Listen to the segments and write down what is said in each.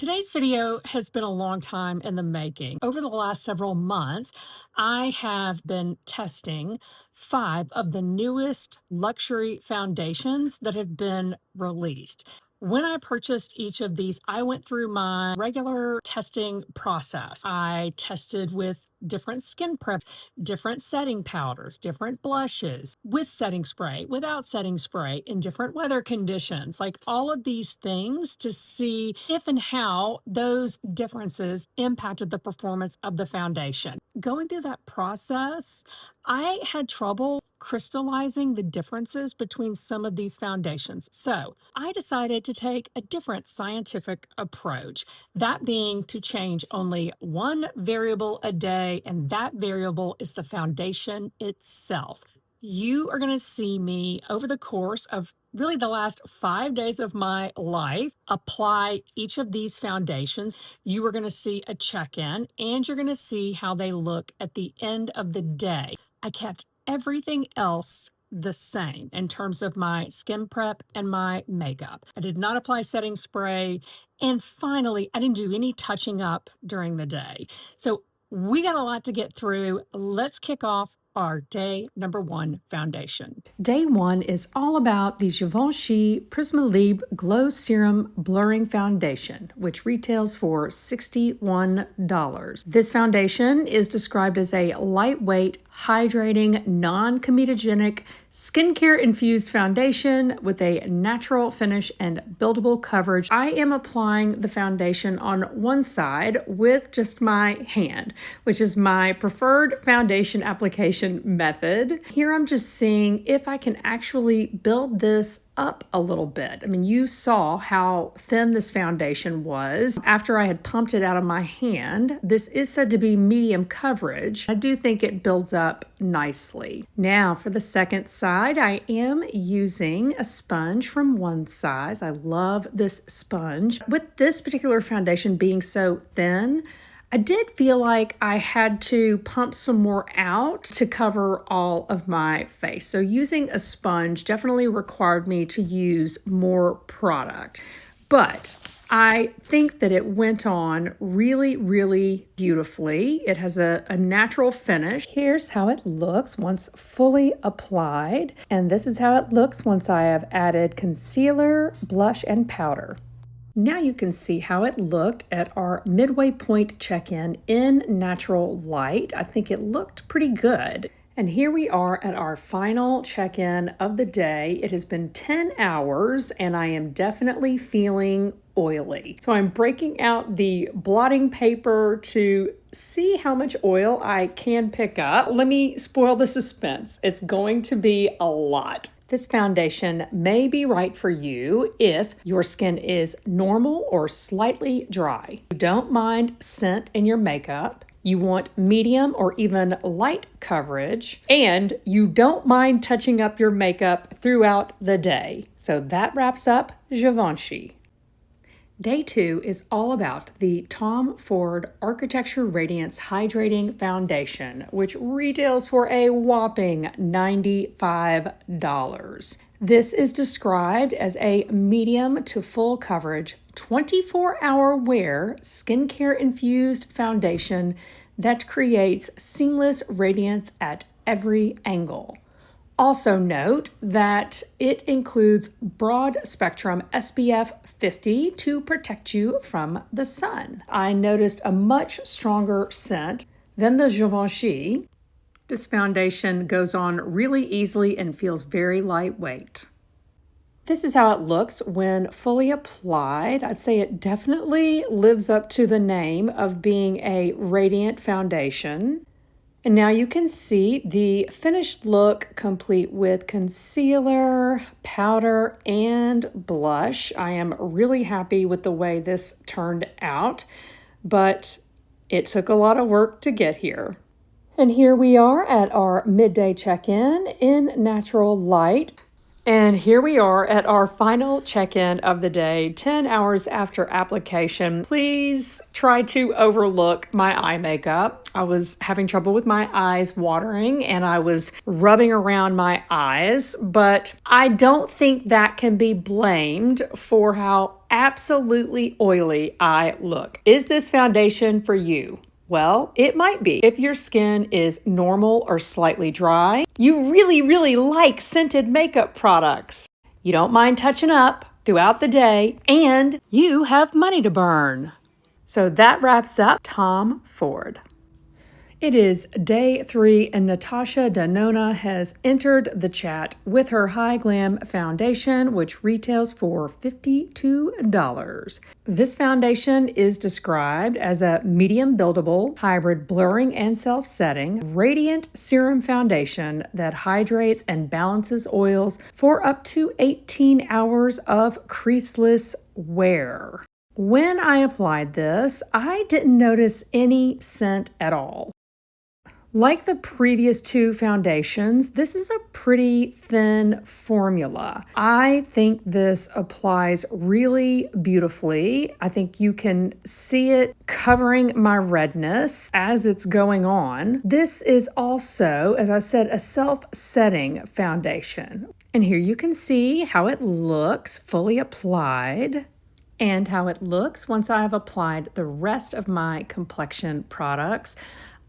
Today's video has been a long time in the making. Over the last several months, I have been testing 5 of the newest luxury foundations that have been released. When I purchased each of these, I went through my regular testing process. I tested with different skin preps, different setting powders, different blushes, with setting spray, without setting spray, in different weather conditions, like all of these things to see if and how those differences impacted the performance of the foundation. Going through that process, I had trouble crystallizing the differences between some of these foundations. So I decided to take a different scientific approach, that being to change only one variable a day, and that variable is the foundation itself. You are going to see me over the course of really the last 5 days of my life apply each of these foundations. You are going to see a check-in and you're going to see how they look at the end of the day. I kept everything else the same in terms of my skin prep and my makeup. I did not apply setting spray. And finally, I didn't do any touching up during the day. So we got a lot to get through. Let's kick off our day number 1 foundation. Day 1 is all about the Givenchy Prismalibre Glow Serum Blurring Foundation, which retails for $61. This foundation is described as a lightweight, hydrating, non-comedogenic, skincare-infused foundation with a natural finish and buildable coverage. I am applying the foundation on one side with just my hand, which is my preferred foundation application method. Here I'm just seeing if I can actually build this up a little bit. I mean, you saw how thin this foundation was after I had pumped it out of my hand. This is said to be medium coverage. I do think it builds up nicely. Now for the second side, I am using a sponge from One Size. I love this sponge. With this particular foundation being so thin, I did feel like I had to pump some more out to cover all of my face. So using a sponge definitely required me to use more product. But I think that it went on really, really beautifully. It has a natural finish. Here's how it looks once fully applied. And this is how it looks once I have added concealer, blush, and powder. Now you can see how it looked at our midway point check-in in natural light. I think it looked pretty good. And here we are at our final check-in of the day. It has been 10 hours and I am definitely feeling oily. So I'm breaking out the blotting paper to see how much oil I can pick up. Let me spoil the suspense. It's going to be a lot. This foundation may be right for you if your skin is normal or slightly dry. You don't mind scent in your makeup. You want medium or even light coverage, and you don't mind touching up your makeup throughout the day. So that wraps up Givenchy. Day 2 is all about the Tom Ford Architecture Radiance Hydrating Foundation, which retails for a whopping $95. This is described as a medium to full coverage, 24-hour wear, skincare-infused foundation that creates seamless radiance at every angle. Also note that it includes broad spectrum SPF 50 to protect you from the sun. I noticed a much stronger scent than the Givenchy. This foundation goes on really easily and feels very lightweight. This is how it looks when fully applied. I'd say it definitely lives up to the name of being a radiant foundation. And now you can see the finished look complete with concealer, powder, and blush. I am really happy with the way this turned out, but it took a lot of work to get here. And here we are at our midday check-in in natural light. And here we are at our final check-in of the day, 10 hours after application. Please try to overlook my eye makeup. I was having trouble with my eyes watering and I was rubbing around my eyes, but I don't think that can be blamed for how absolutely oily I look. Is this foundation for you? Well, it might be. If your skin is normal or slightly dry, you really like scented makeup products, you don't mind touching up throughout the day, and you have money to burn. So that wraps up Tom Ford. It is day 3, and Natasha Denona has entered the chat with her High Glam foundation, which retails for $52. This foundation is described as a medium buildable, hybrid blurring and self-setting, radiant serum foundation that hydrates and balances oils for up to 18 hours of creaseless wear. When I applied this, I didn't notice any scent at all. Like the previous 2 foundations, this is a pretty thin formula. I think this applies really beautifully. I think you can see it covering my redness as it's going on. This is also, as I said, a self-setting foundation. And here you can see how it looks fully applied, and how it looks once I have applied the rest of my complexion products.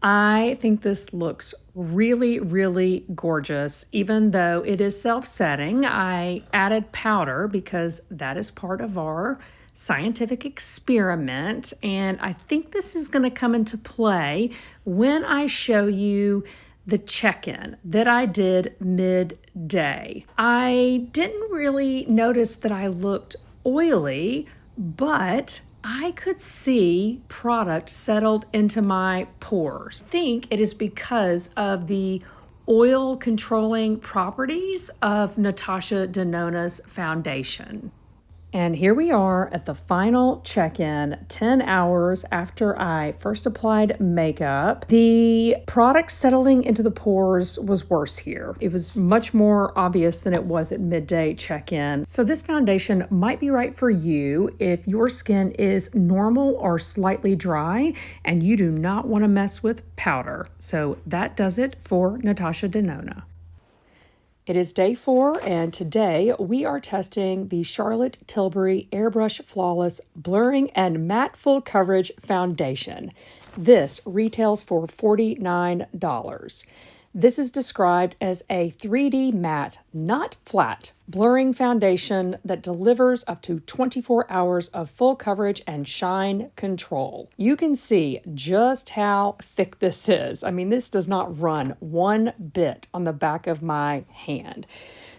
I think this looks really gorgeous. Even though it is self-setting, I added powder because that is part of our scientific experiment, and I think this is going to come into play when I show you the check-in that I did midday. I didn't really notice that I looked oily, but I could see product settled into my pores. I think it is because of the oil controlling properties of Natasha Denona's foundation. And here we are at the final check-in, 10 hours after I first applied makeup. The product settling into the pores was worse here. It was much more obvious than it was at midday check-in. So this foundation might be right for you if your skin is normal or slightly dry and you do not want to mess with powder. So that does it for Natasha Denona. It is day 4, and today we are testing the Charlotte Tilbury Airbrush Flawless Blurring and Matte Full Coverage Foundation. This retails for $49. This is described as a 3D matte, not flat, blurring foundation that delivers up to 24 hours of full coverage and shine control. You can see just how thick this is. I mean, this does not run one bit on the back of my hand.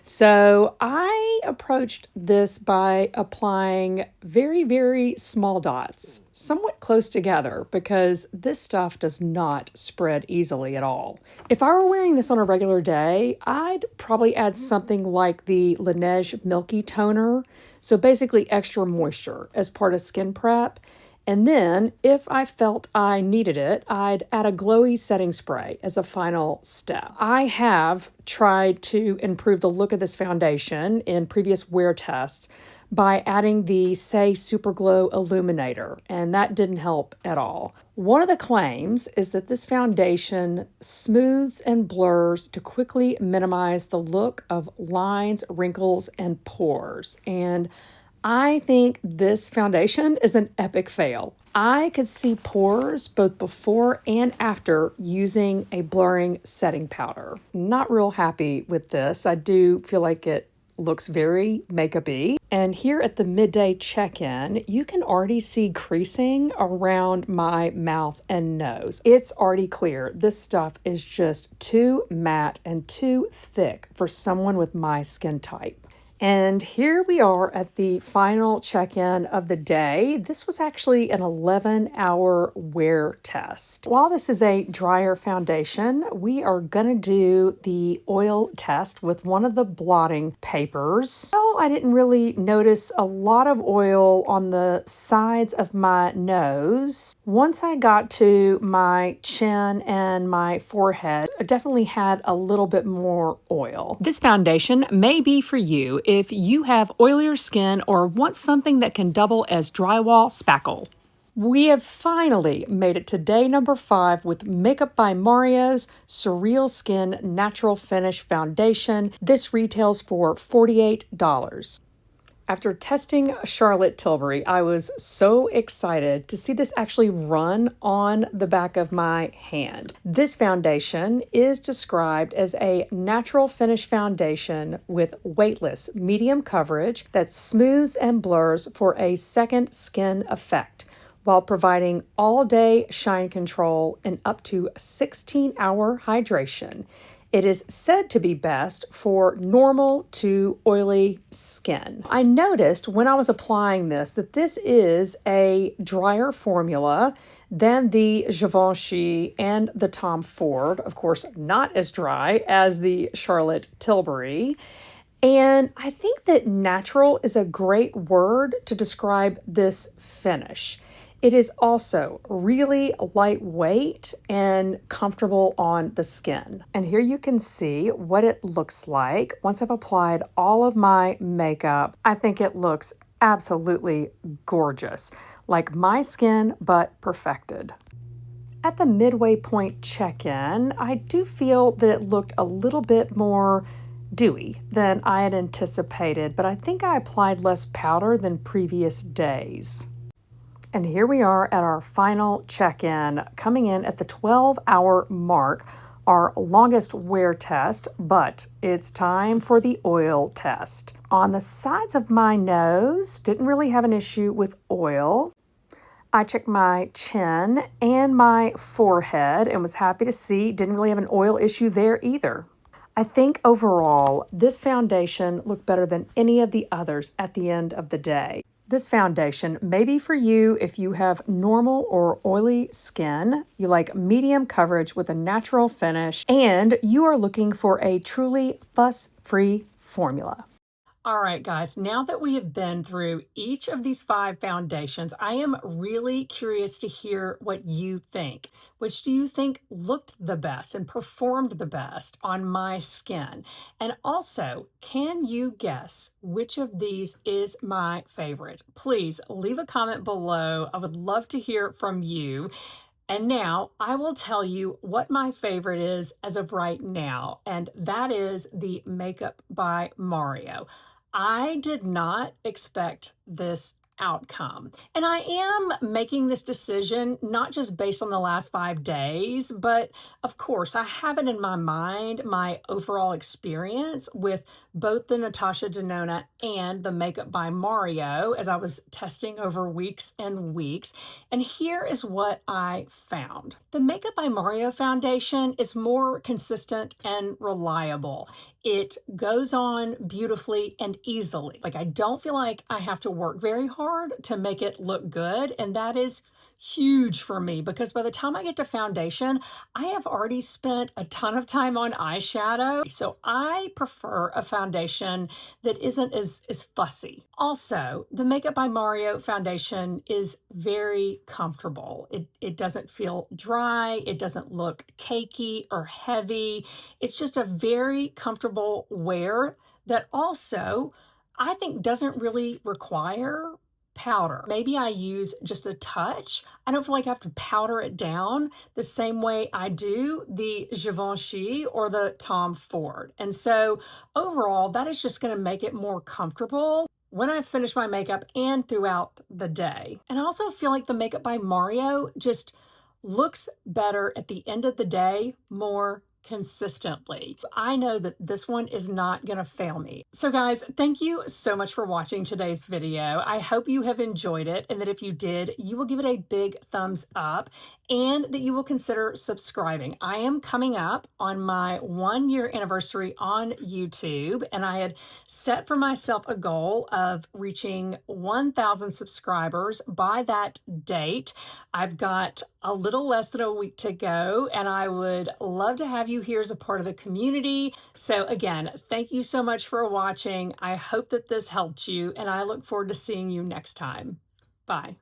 So I approached this by applying very small dots, somewhat close together, because this stuff does not spread easily at all. If I were wearing this on a regular day, I'd probably add something like the Laneige Milky Toner, so basically extra moisture as part of skin prep. And then, if I felt I needed it, I'd add a glowy setting spray as a final step. I have tried to improve the look of this foundation in previous wear tests by adding the Say Super Glow Illuminator, and that didn't help at all. One of the claims is that this foundation smooths and blurs to quickly minimize the look of lines, wrinkles, and pores, and I think this foundation is an epic fail. I could see pores both before and after using a blurring setting powder. Not real happy with this. I do feel like it looks very makeup-y. And here at the midday check-in, you can already see creasing around my mouth and nose. It's already clear. This stuff is just too matte and too thick for someone with my skin type. And here we are at the final check-in of the day. This was actually an 11-hour wear test. While this is a drier foundation, we are going to do the oil test with one of the blotting papers. So I didn't really notice a lot of oil on the sides of my nose. Once I got to my chin and my forehead, I definitely had a little bit more oil. This foundation may be for you if you have oilier skin or want something that can double as drywall spackle. We have finally made it to day number 5 with Makeup by Mario's Surreal Skin Natural Finish Foundation. This retails for $48. After testing Charlotte Tilbury, I was so excited to see this actually run on the back of my hand. This foundation is described as a natural finish foundation with weightless medium coverage that smooths and blurs for a second skin effect while providing all day shine control and up to 16-hour hydration. It is said to be best for normal to oily skin. I noticed when I was applying this that this is a drier formula than the Givenchy and the Tom Ford. Of course, not as dry as the Charlotte Tilbury. And I think that natural is a great word to describe this finish. It is also really lightweight and comfortable on the skin. And here you can see what it looks like once I've applied all of my makeup. I think it looks absolutely gorgeous, like my skin, but perfected. At the midway point check-in, I do feel that it looked a little bit more dewy than I had anticipated, but I think I applied less powder than previous days. And here we are at our final check-in, coming in at the 12-hour mark, our longest wear test, but it's time for the oil test. On the sides of my nose, didn't really have an issue with oil. I checked my chin and my forehead and was happy to see didn't really have an oil issue there either. I think overall, this foundation looked better than any of the others at the end of the day. This foundation may be for you if you have normal or oily skin, you like medium coverage with a natural finish, and you are looking for a truly fuss-free formula. All right, guys, now that we have been through each of these 5 foundations, I am really curious to hear what you think. Which do you think looked the best and performed the best on my skin? And also, can you guess which of these is my favorite? Please leave a comment below. I would love to hear from you. And now I will tell you what my favorite is as of right now, and that is the Makeup by Mario. I did not expect this outcome. And I am making this decision not just based on the last 5 days, but of course, I have it in my mind, my overall experience with both the Natasha Denona and the Makeup by Mario as I was testing over weeks and weeks. And here is what I found. The Makeup by Mario foundation is more consistent and reliable. It goes on beautifully and easily. Like, I don't feel like I have to work very hard to make it look good. And that is huge for me because by the time I get to foundation, I have already spent a ton of time on eyeshadow. So I prefer a foundation that isn't as fussy. Also, the Makeup by Mario foundation is very comfortable. It doesn't feel dry. It doesn't look cakey or heavy. It's just a very comfortable wear that also I think doesn't really require powder. Maybe I use just a touch. I don't feel like I have to powder it down the same way I do the Givenchy or the Tom Ford. And so overall, that is just going to make it more comfortable when I finish my makeup and throughout the day. And I also feel like the Makeup by Mario just looks better at the end of the day more consistently. I know that this one is not going to fail me. So guys, thank you so much for watching today's video. I hope you have enjoyed it and that if you did, you will give it a big thumbs up and that you will consider subscribing. I am coming up on my 1-year anniversary on YouTube, and I had set for myself a goal of reaching 1,000 subscribers by that date. I've got a little less than a week to go, and I would love to have you here as a part of the community. So again, thank you so much for watching. I hope that this helped you, and I look forward to seeing you next time. Bye.